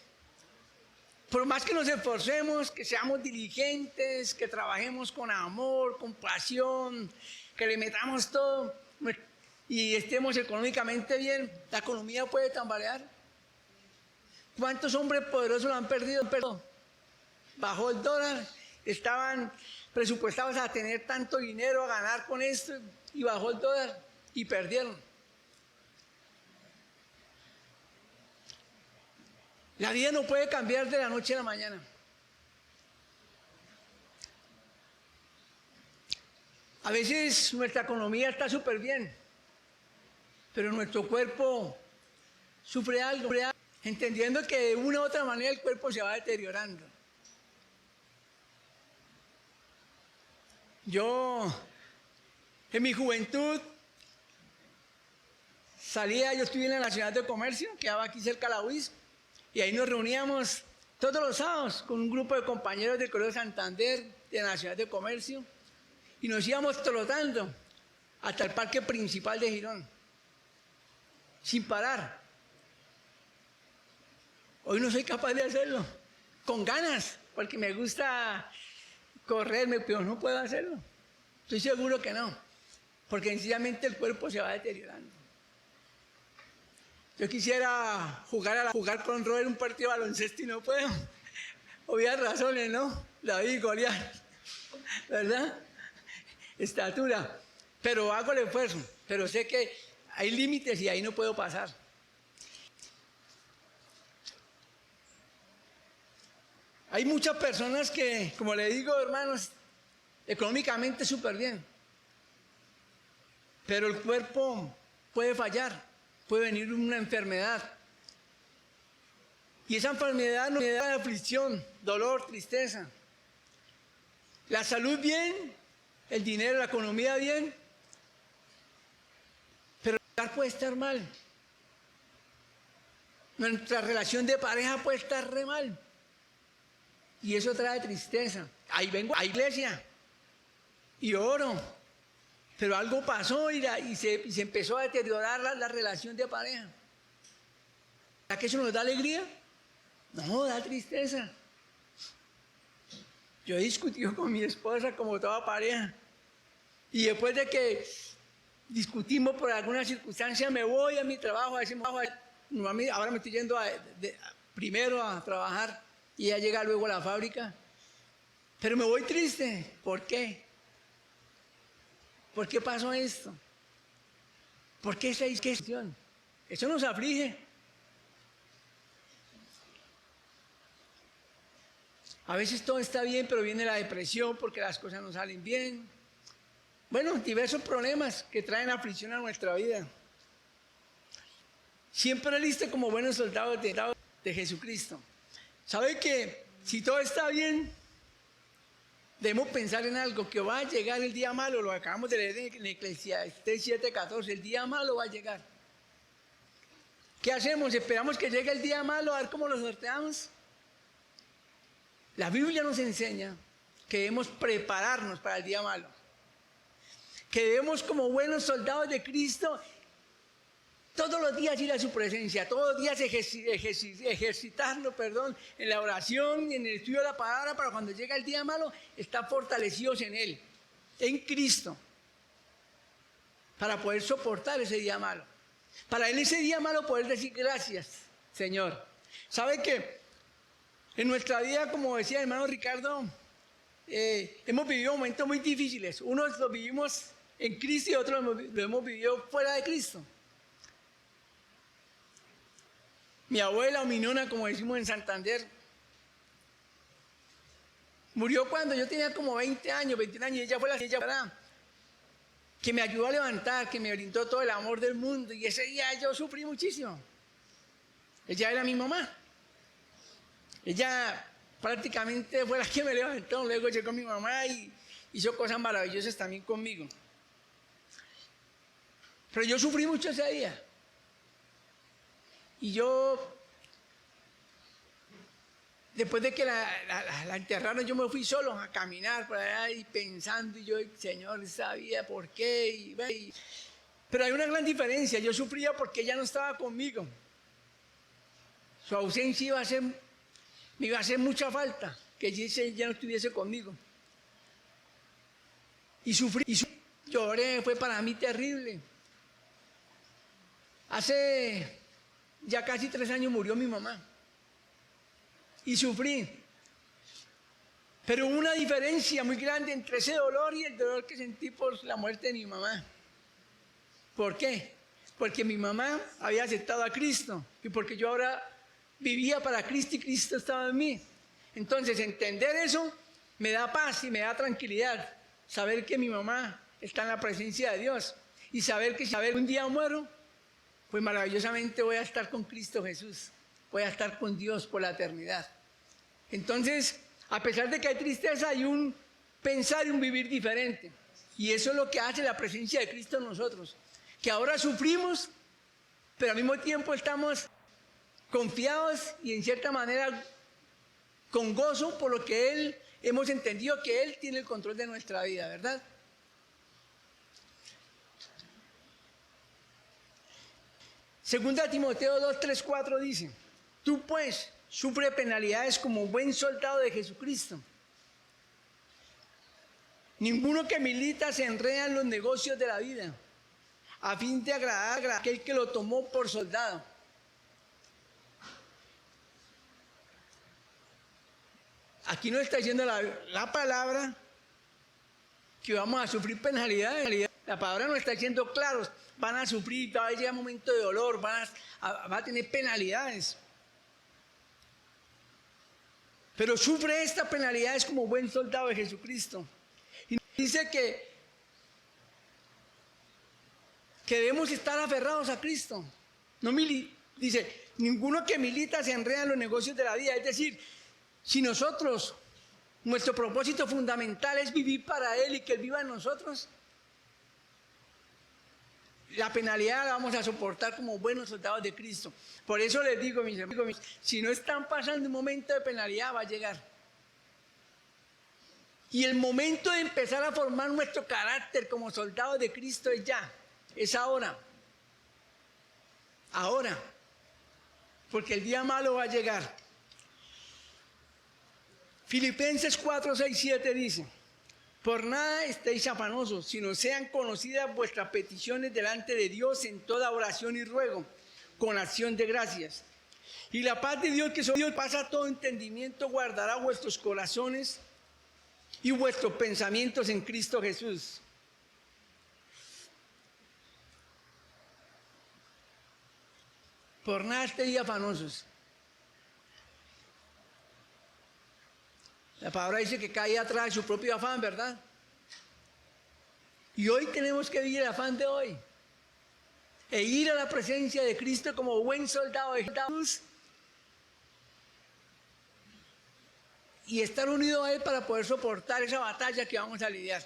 por más que nos esforcemos, que seamos diligentes, que trabajemos con amor, con pasión, que le metamos todo y estemos económicamente bien, la economía puede tambalear? ¿Cuántos hombres poderosos lo han perdido? Bajó el dólar, estaban presupuestados a tener tanto dinero, a ganar con esto, y bajó el dólar y perdieron. La vida no puede cambiar de la noche a la mañana. A veces nuestra economía está súper bien, pero nuestro cuerpo sufre algo, entendiendo que de una u otra manera el cuerpo se va deteriorando. Yo, en mi juventud, yo estuve en la Nacional de Comercio, que quedaba aquí cerca de la UIS, y ahí nos reuníamos todos los sábados con un grupo de compañeros del Colegio Santander, de la Nacional de Comercio, y nos íbamos trotando hasta el parque principal de Girón, sin parar. Hoy no soy capaz de hacerlo, con ganas, porque me gusta correrme, pero no puedo hacerlo. Estoy seguro que no, porque sencillamente el cuerpo se va deteriorando. Yo quisiera jugar con Robert un partido de baloncesto y no puedo. Obvias razones, ¿no? David y Goliat, ¿verdad? Estatura. Pero hago el esfuerzo, pero sé que hay límites y ahí no puedo pasar. Hay muchas personas que, como le digo, hermanos, económicamente súper bien, pero el cuerpo puede fallar, puede venir una enfermedad. Y esa enfermedad nos da aflicción, dolor, tristeza. La salud bien, el dinero, la economía bien, pero el puede estar mal. Nuestra relación de pareja puede estar re mal. Y eso trae tristeza. Ahí vengo a la iglesia, y oro. Pero algo pasó y se empezó a deteriorar la relación de pareja. ¿A qué eso nos da alegría? No, da tristeza. Yo he discutido con mi esposa como toda pareja. Y después de que discutimos por alguna circunstancia, me voy a mi trabajo. Ahora me estoy yendo primero a trabajar y ya llega luego a la fábrica. Pero me voy triste. ¿Por qué? ¿Por qué pasó esto? ¿Por qué esa discusión? Eso nos aflige. A veces todo está bien, pero viene la depresión porque las cosas no salen bien. Bueno, diversos problemas que traen aflicción a nuestra vida. Siempre listo como buenos soldados de Jesucristo. ¿Sabe que si todo está bien, debemos pensar en algo, que va a llegar el día malo? Lo acabamos de leer en Eclesiastés 7:14, el día malo va a llegar. ¿Qué hacemos? ¿Esperamos que llegue el día malo a ver cómo lo sorteamos? La Biblia nos enseña que debemos prepararnos para el día malo. Que debemos, como buenos soldados de Cristo, todos los días ir a su presencia, todos los días ejercitarnos, en la oración y en el estudio de la palabra, para cuando llega el día malo, estar fortalecidos en Él, en Cristo, para poder soportar ese día malo. Para en ese día malo poder decir gracias, Señor. ¿Sabe qué? En nuestra vida, como decía el hermano Ricardo, hemos vivido momentos muy difíciles. Unos los vivimos en Cristo y otros lo hemos vivido fuera de Cristo. Mi abuela o mi nona, como decimos en Santander, murió cuando yo tenía como 20 años, 21 años, y ella fue la que me ayudó a levantar, que me brindó todo el amor del mundo, y ese día yo sufrí muchísimo. Ella era mi mamá. Ella prácticamente fue la que me levantó. Luego llegó mi mamá y hizo cosas maravillosas también conmigo. Pero yo sufrí mucho ese día. Y yo, después de que la enterraron, yo me fui solo a caminar por allá y pensando, y yo, Señor, sabía por qué. Pero hay una gran diferencia. Yo sufría porque ella no estaba conmigo. Su ausencia me iba a hacer mucha falta, que ella no estuviese conmigo. Y sufrí, lloré, fue para mí terrible. Hace ya casi 3 años murió mi mamá. Y sufrí. Pero hubo una diferencia muy grande entre ese dolor y el dolor que sentí por la muerte de mi mamá. ¿Por qué? Porque mi mamá había aceptado a Cristo y porque yo ahora vivía para Cristo y Cristo estaba en mí. Entonces, entender eso me da paz y me da tranquilidad. Saber que mi mamá está en la presencia de Dios y saber que un día muero, pues maravillosamente voy a estar con Cristo Jesús. Voy a estar con Dios por la eternidad. Entonces, a pesar de que hay tristeza, hay un pensar y un vivir diferente. Y eso es lo que hace la presencia de Cristo en nosotros. Que ahora sufrimos, pero al mismo tiempo estamos confiados y en cierta manera con gozo por lo que hemos entendido que Él tiene el control de nuestra vida, ¿verdad? Segunda Timoteo 2, 3, 4 dice: tú pues sufre penalidades como buen soldado de Jesucristo. Ninguno que milita se enreda en los negocios de la vida, a fin de agradar a aquel que lo tomó por soldado. Aquí nos está diciendo la palabra que vamos a sufrir penalidades. La palabra nos está diciendo claros, van a sufrir, va a llegar un momento de dolor, van a tener penalidades. Pero sufre estas penalidades como buen soldado de Jesucristo. Y dice que debemos estar aferrados a Cristo. Dice, ninguno que milita se enreda en los negocios de la vida. Es decir, si nosotros, nuestro propósito fundamental es vivir para Él y que Él viva en nosotros, la penalidad la vamos a soportar como buenos soldados de Cristo. Por eso les digo, mis amigos, si no están pasando un momento de penalidad, va a llegar. Y el momento de empezar a formar nuestro carácter como soldados de Cristo es ya, es ahora. Ahora. Porque el día malo va a llegar. Filipenses 4, 6, 7 dice: por nada estéis afanosos, sino sean conocidas vuestras peticiones delante de Dios en toda oración y ruego, con acción de gracias. Y la paz de Dios, que sobrepasa todo entendimiento, guardará vuestros corazones y vuestros pensamientos en Cristo Jesús. Por nada estéis afanosos. La palabra dice que cae atrás de su propio afán, ¿verdad? Y hoy tenemos que vivir el afán de hoy. E ir a la presencia de Cristo como buen soldado de Jesús. Y estar unido a Él para poder soportar esa batalla que vamos a lidiar.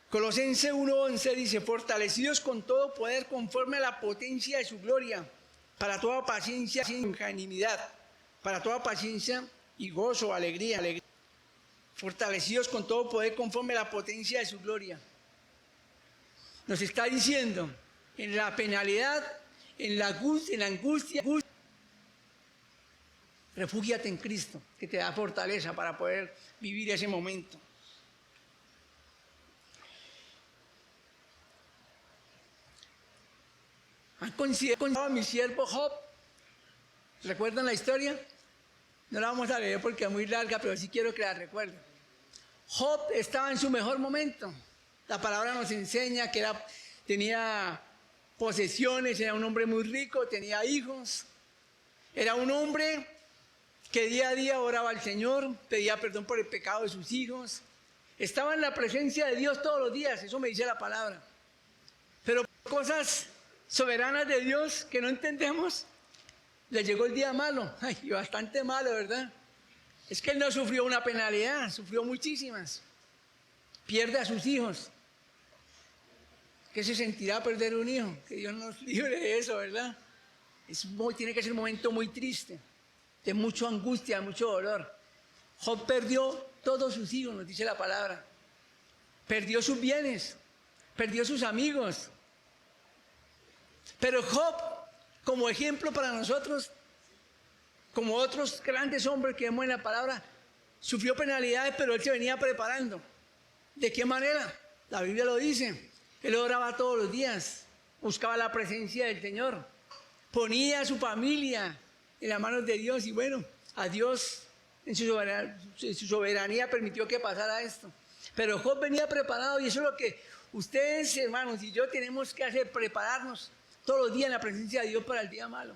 Colosenses 1:11 dice: fortalecidos con todo poder conforme a la potencia de su gloria, para toda paciencia y longanimidad, para toda paciencia y gozo, alegría. Fortalecidos con todo poder conforme a la potencia de su gloria. Nos está diciendo, en la penalidad, en la angustia, refúgiate en Cristo, que te da fortaleza para poder vivir ese momento. ¿Han considerado a mi siervo Job? ¿Recuerdan la historia? No la vamos a leer porque es muy larga, pero sí quiero que la recuerden. Job estaba en su mejor momento. La palabra nos enseña que tenía posesiones, era un hombre muy rico, tenía hijos. Era un hombre que día a día oraba al Señor, pedía perdón por el pecado de sus hijos. Estaba en la presencia de Dios todos los días, eso me dice la palabra. Pero cosas soberanas de Dios que no entendemos, le llegó el día malo, y bastante malo, ¿verdad? Es que él no sufrió una penalidad, sufrió muchísimas. Pierde a sus hijos. ¿Qué se sentirá perder un hijo? Que Dios nos libre de eso, ¿verdad? Tiene que ser un momento muy triste, de mucha angustia, de mucho dolor. Job perdió todos sus hijos, nos dice la palabra. Perdió sus bienes, perdió sus amigos. Pero Job, como ejemplo para nosotros, como otros grandes hombres que vemos en la palabra, sufrió penalidades, pero él se venía preparando. ¿De qué manera? La Biblia lo dice. Él oraba todos los días, buscaba la presencia del Señor, ponía a su familia en las manos de Dios y bueno, a Dios en su soberanía permitió que pasara esto. Pero Job venía preparado y eso es lo que ustedes, hermanos, y yo tenemos que hacer, prepararnos todos los días en la presencia de Dios para el día malo.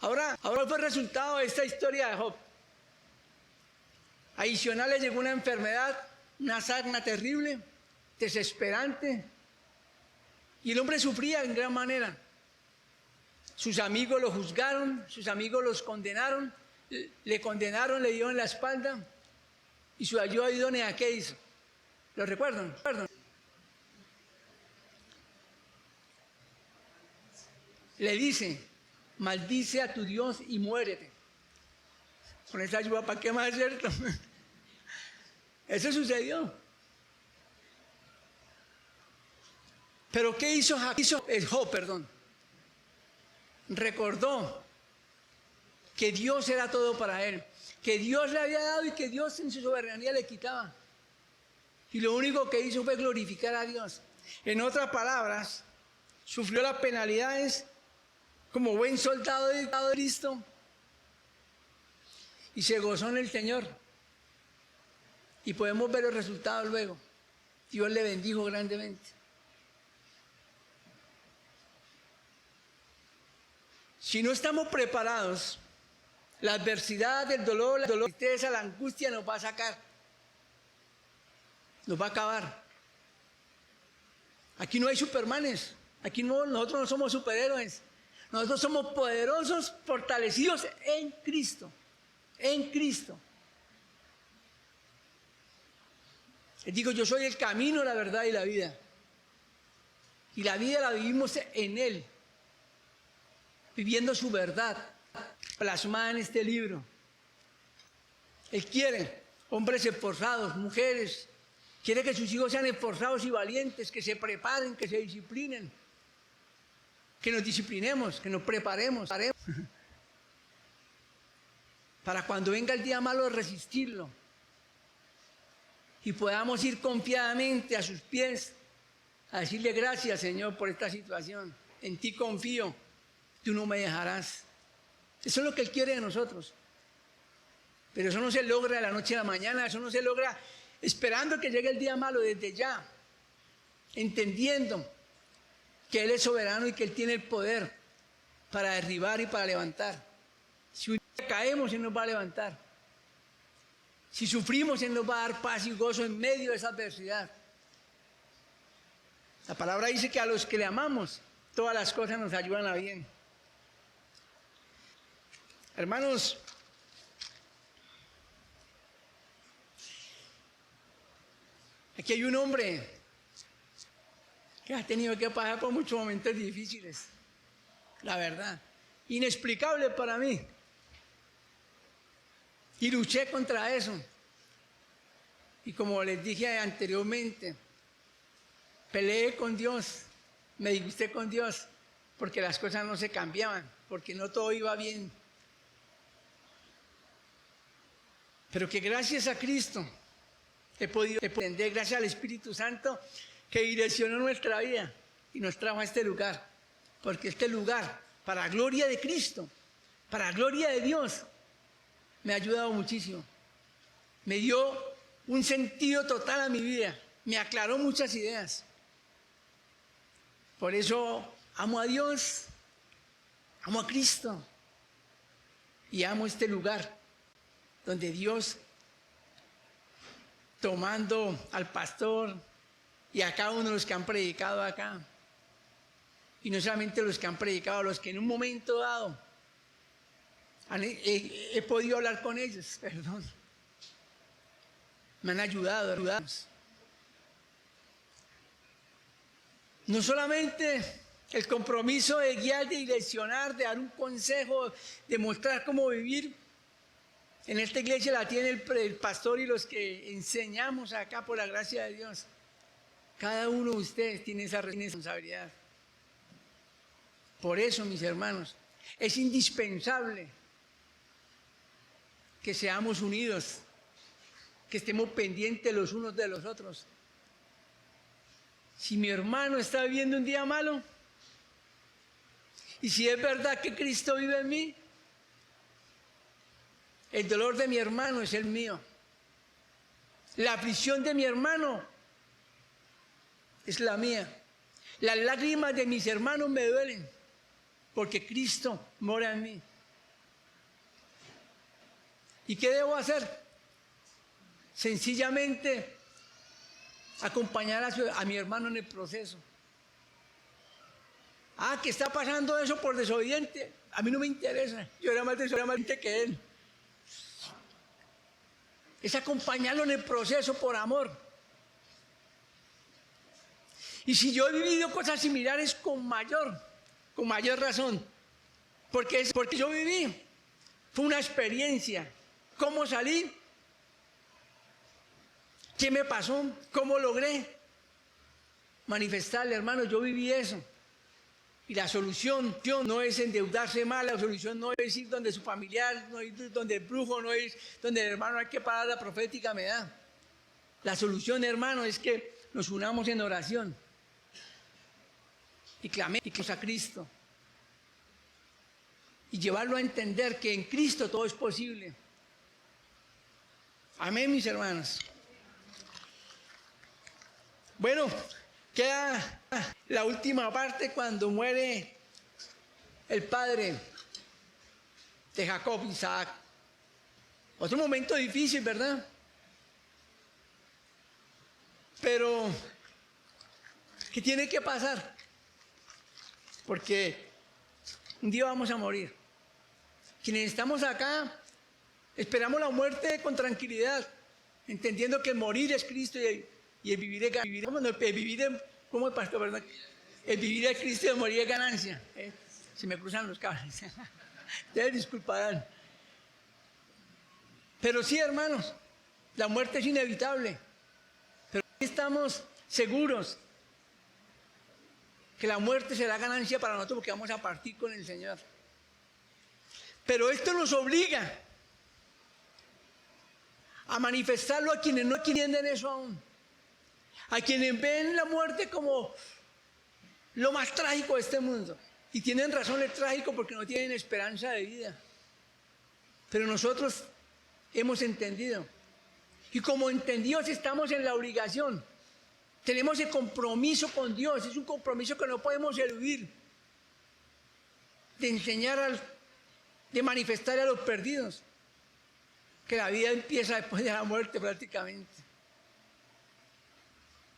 Ahora fue el resultado de esta historia de Job. Adicional le llegó una enfermedad, una sarna terrible, desesperante. Y el hombre sufría en gran manera. Sus amigos lo juzgaron, sus amigos los condenaron, le condenaron, le dieron la espalda. Y su ayuda idónea, ¿qué hizo? ¿Lo recuerdan? Le dice: maldice a tu Dios y muérete. Con esa ayuda, ¿para qué más es cierto? Eso sucedió. Pero ¿qué hizo Job? Recordó que Dios era todo para él, que Dios le había dado y que Dios en su soberanía le quitaba. Y lo único que hizo fue glorificar a Dios. En otras palabras, sufrió las penalidades como buen soldado de Cristo y se gozó en el Señor. Y podemos ver los resultados luego. Dios le bendijo grandemente. Si no estamos preparados, la adversidad, el dolor, la tristeza, la angustia nos va a sacar. Nos va a acabar. Aquí no hay supermanes. Aquí nosotros no somos superhéroes. Nosotros somos poderosos, fortalecidos en Cristo. En Cristo. Les digo, yo soy el camino, la verdad y la vida. Y la vida la vivimos en Él. Viviendo su verdad, plasmada en este libro. Él quiere hombres esforzados, mujeres. Quiere que sus hijos sean esforzados y valientes, que se preparen, que se disciplinen. Que nos disciplinemos, que nos preparemos. Para cuando venga el día malo resistirlo. Y podamos ir confiadamente a sus pies a decirle gracias, Señor, por esta situación. En ti confío, tú no me dejarás. Eso es lo que Él quiere de nosotros. Pero eso no se logra de la noche a la mañana, eso no se logra esperando que llegue el día malo desde ya. Entendiendo que Él es soberano y que Él tiene el poder para derribar y para levantar. Si un día caemos, Él nos va a levantar. Si sufrimos, Él nos va a dar paz y gozo en medio de esa adversidad. La palabra dice que a los que le amamos, todas las cosas nos ayudan a bien. Hermanos, aquí hay un hombre que ha tenido que pasar por muchos momentos difíciles, la verdad, inexplicable para mí. Y luché contra eso. Y como les dije anteriormente, peleé con Dios, me disgusté con Dios, porque las cosas no se cambiaban, porque no todo iba bien. Pero que gracias a Cristo he podido entender, gracias al Espíritu Santo, que direccionó nuestra vida y nos trajo a este lugar. Porque este lugar, para la gloria de Cristo, para la gloria de Dios, me ha ayudado muchísimo. Me dio un sentido total a mi vida, me aclaró muchas ideas. Por eso amo a Dios, amo a Cristo y amo este lugar donde Dios, tomando al pastor y a cada uno de los que han predicado acá, y no solamente los que han predicado, los que en un momento dado he podido hablar con ellos, perdón, me han ayudado. No solamente el compromiso de guiar, de direccionar, de dar un consejo, de mostrar cómo vivir. En esta iglesia la tiene el pastor y los que enseñamos acá por la gracia de Dios. Cada uno de ustedes tiene esa responsabilidad. Por eso, mis hermanos, es indispensable que seamos unidos, que estemos pendientes los unos de los otros. Si mi hermano está viviendo un día malo, y si es verdad que Cristo vive en mí, el dolor de mi hermano es el mío. La aflicción de mi hermano es la mía. Las lágrimas de mis hermanos me duelen, porque Cristo mora en mí. ¿Y qué debo hacer? Sencillamente acompañar a mi hermano en el proceso. Que está pasando eso por desobediente. A mí no me interesa. Yo era más desobediente que él. Es acompañarlo en el proceso por amor. Y si yo he vivido cosas similares con mayor razón, porque yo viví, fue una experiencia. ¿Cómo salí? ¿Qué me pasó? ¿Cómo logré manifestarle, hermano? Yo viví eso. Y la solución no es endeudarse más, la solución no es ir donde su familiar, no es donde el brujo, no es donde el hermano hay que parar la profética me da. La solución, hermano, es que nos unamos en oración y clamemos a Cristo. Y llevarlo a entender que en Cristo todo es posible. Amén, mis hermanos. Bueno, queda la última parte cuando muere el padre de Jacob, Isaac. Otro momento difícil, ¿verdad? Pero, ¿qué tiene que pasar? Porque un día vamos a morir. Quienes estamos acá, esperamos la muerte con tranquilidad, entendiendo que el morir es Cristo y el vivir es ganancia. ¿Cómo el pastor, verdad? El vivir es Cristo y el morir es ganancia. Se me cruzan los cables. Ustedes disculparán. Pero sí, hermanos, la muerte es inevitable. Pero estamos seguros que la muerte será ganancia para nosotros porque vamos a partir con el Señor. Pero esto nos obliga a manifestarlo a quienes no entienden eso aún. A quienes ven la muerte como lo más trágico de este mundo. Y tienen razón, es trágico porque no tienen esperanza de vida. Pero nosotros hemos entendido. Y como entendidos estamos en la obligación. Tenemos el compromiso con Dios. Es un compromiso que no podemos eludir. De enseñar, de manifestar a los perdidos. Que la vida empieza después de la muerte prácticamente.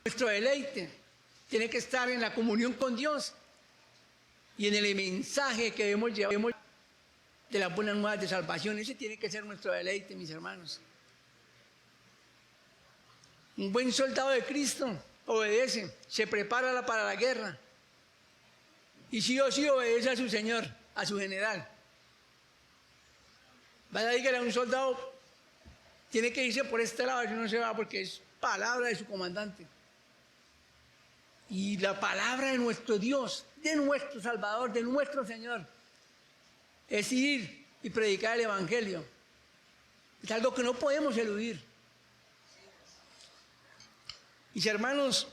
Nuestro deleite tiene que estar en la comunión con Dios y en el mensaje que debemos llevar de las buenas nuevas de salvación. Ese tiene que ser nuestro deleite, mis hermanos. Un buen soldado de Cristo obedece, se prepara para la guerra y sí o sí obedece a su Señor, a su general. Vaya a decirle a un soldado, tiene que irse por este lado, si no se va porque es palabra de su comandante. Y la palabra de nuestro Dios, de nuestro Salvador, de nuestro Señor, es ir y predicar el Evangelio. Es algo que no podemos eludir. Mis hermanos,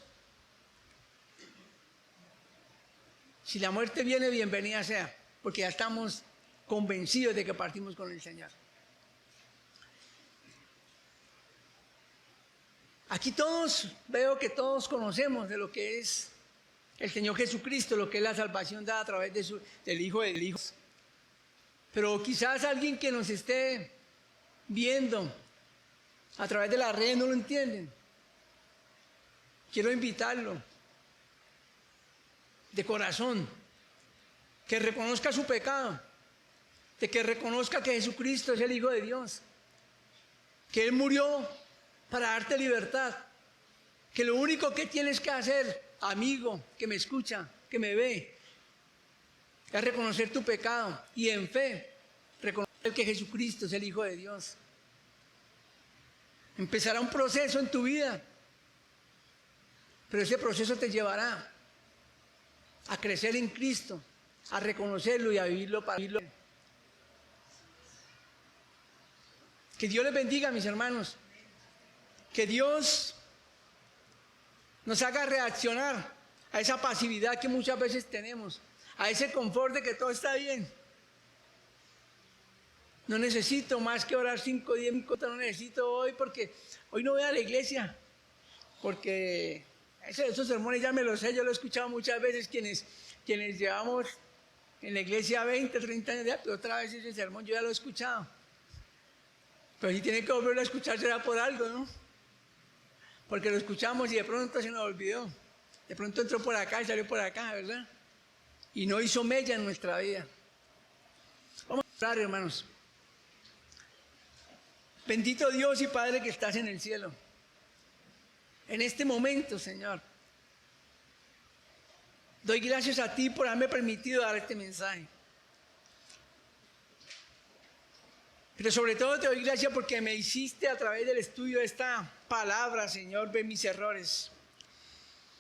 si la muerte viene, bienvenida sea, porque ya estamos convencidos de que partimos con el Señor. Aquí todos, veo que todos conocemos de lo que es el Señor Jesucristo, lo que es la salvación dada a través del Hijo del Hijo. Pero quizás alguien que nos esté viendo a través de las redes no lo entienden. Quiero invitarlo de corazón, que reconozca su pecado, de que reconozca que Jesucristo es el Hijo de Dios, que Él murió para darte libertad, que lo único que tienes que hacer, amigo que me escucha, que me ve, es reconocer tu pecado y en fe reconocer que Jesucristo es el Hijo de Dios. Empezará un proceso en tu vida, pero ese proceso te llevará a crecer en Cristo, a reconocerlo y a vivirlo para vivirlo. Que Dios les bendiga, mis hermanos. Que Dios nos haga reaccionar a esa pasividad que muchas veces tenemos, a ese confort de que todo está bien. No necesito más que orar 5 o 10 minutos, no necesito hoy porque hoy no voy a la iglesia, porque esos sermones ya me los sé, yo lo he escuchado muchas veces, quienes llevamos en la iglesia 20, 30 años, pero otra vez ese sermón yo ya lo he escuchado. Pero si tiene que volverlo a escuchar será por algo, ¿no? Porque lo escuchamos y de pronto se nos olvidó. De pronto entró por acá y salió por acá, ¿verdad? Y no hizo mella en nuestra vida. Vamos a orar, hermanos. Bendito Dios y Padre que estás en el cielo. En este momento, Señor, doy gracias a ti por haberme permitido dar este mensaje. Pero sobre todo te doy gracias porque me hiciste a través del estudio de esta palabra, Señor, ver mis errores,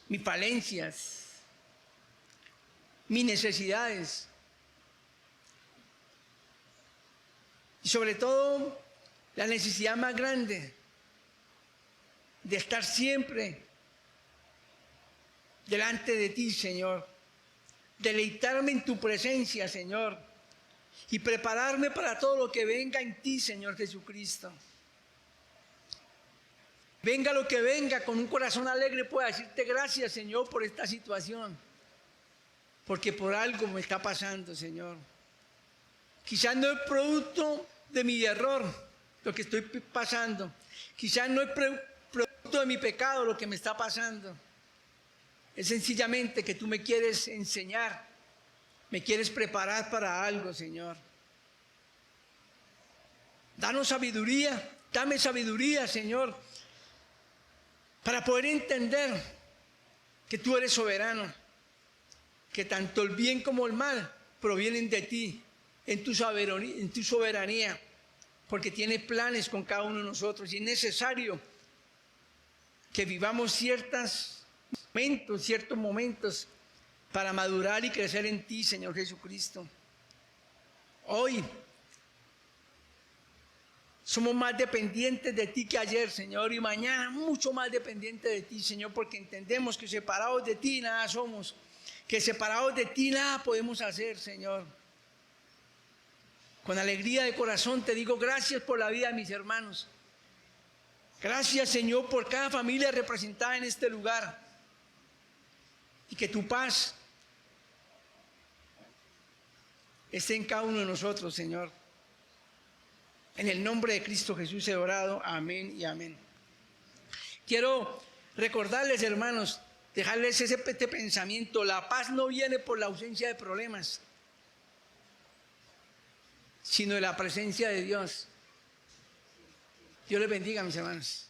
mis falencias, mis necesidades. Y sobre todo, la necesidad más grande de estar siempre delante de ti, Señor. Deleitarme en tu presencia, Señor. Y prepararme para todo lo que venga en ti, Señor Jesucristo. Venga lo que venga, con un corazón alegre pueda decirte gracias, Señor, por esta situación. Porque por algo me está pasando, Señor. Quizás no es producto de mi error lo que estoy pasando. Quizás no es producto de mi pecado lo que me está pasando. Es sencillamente que tú me quieres enseñar. Me quieres preparar para algo, Señor. Danos sabiduría, dame sabiduría, Señor, para poder entender que tú eres soberano, que tanto el bien como el mal provienen de ti, en tu soberanía. porque tiene planes con cada uno de nosotros y es necesario que vivamos ciertos momentos para madurar y crecer en ti, Señor Jesucristo. Hoy somos más dependientes de ti que ayer, Señor, y mañana mucho más dependientes de ti, Señor, porque entendemos que separados de ti nada somos, que separados de ti nada podemos hacer, Señor. Con alegría de corazón te digo gracias por la vida de mis hermanos. Gracias, Señor, por cada familia representada en este lugar. Y que tu paz esté en cada uno de nosotros, Señor. En el nombre de Cristo Jesús he orado. Amén y amén. Quiero recordarles, hermanos, dejarles este pensamiento. La paz no viene por la ausencia de problemas, sino de la presencia de Dios. Dios les bendiga, mis hermanos.